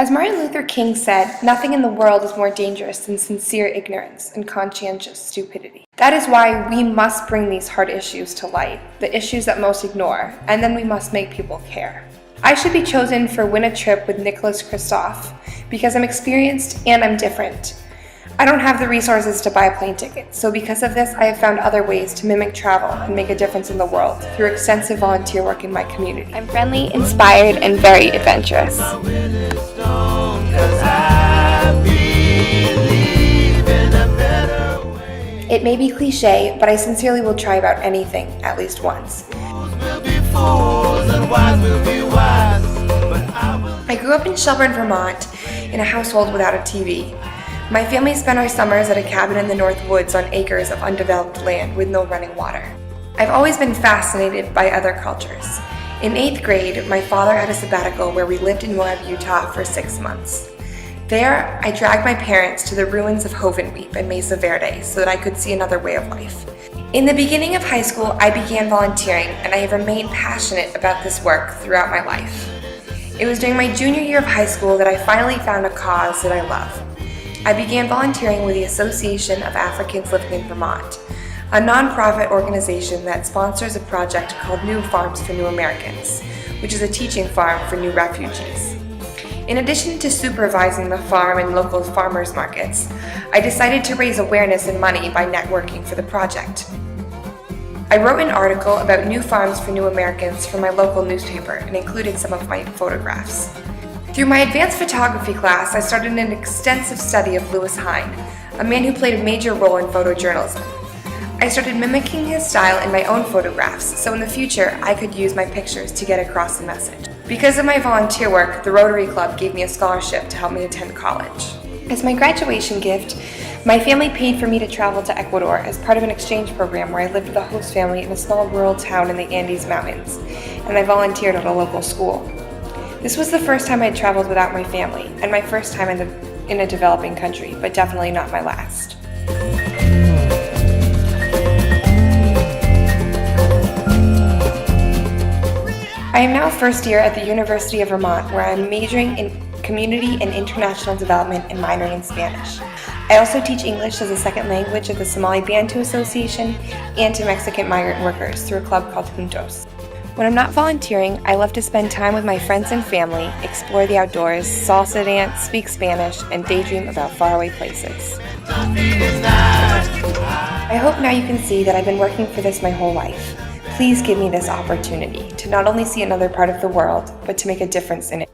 As Martin Luther King said, nothing in the world is more dangerous than sincere ignorance and conscientious stupidity. That is why we must bring these hard issues to light, the issues that most ignore, and then we must make people care. I should be chosen for Win a Trip with Nicholas Kristof because I'm experienced and I'm different. I don't have the resources to buy a plane ticket, so because of this, I have found other ways to mimic travel and make a difference in the world through extensive volunteer work in my community. I'm friendly, inspired, and very adventurous. It may be cliche, but I sincerely will try about anything at least once. I grew up in Shelburne, Vermont, in a household without a TV. My family spent our summers at a cabin in the North Woods on acres of undeveloped land with no running water. I've always been fascinated by other cultures. In 8th grade, my father had a sabbatical where we lived in Moab, Utah for 6 months. There, I dragged my parents to the ruins of Hovenweep and Mesa Verde so that I could see another way of life. In the beginning of high school, I began volunteering, and I have remained passionate about this work throughout my life. It was during my junior year of high school that I finally found a cause that I love. I began volunteering with the Association of Africans Living in Vermont, a nonprofit organization that sponsors a project called New Farms for New Americans, which is a teaching farm for new refugees. In addition to supervising the farm and local farmers markets, I decided to raise awareness and money by networking for the project. I wrote an article about New Farms for New Americans for my local newspaper and included some of my photographs. Through my advanced photography class, I started an extensive study of Louis Hine, a man who played a major role in photojournalism. I started mimicking his style in my own photographs, so in the future I could use my pictures to get across the message. Because of my volunteer work, the Rotary Club gave me a scholarship to help me attend college. As my graduation gift, my family paid for me to travel to Ecuador as part of an exchange program where I lived with a host family in a small rural town in the Andes Mountains, and I volunteered at a local school. This was the first time I had traveled without my family, and my first time in a developing country, but definitely not my last. I am now first year at the University of Vermont, where I am majoring in Community and International Development and minoring in Spanish. I also teach English as a second language at the Somali Bantu Association and to Mexican migrant workers through a club called Juntos. When I'm not volunteering, I love to spend time with my friends and family, explore the outdoors, salsa dance, speak Spanish, and daydream about faraway places. I hope now you can see that I've been working for this my whole life. Please give me this opportunity to not only see another part of the world, but to make a difference in it.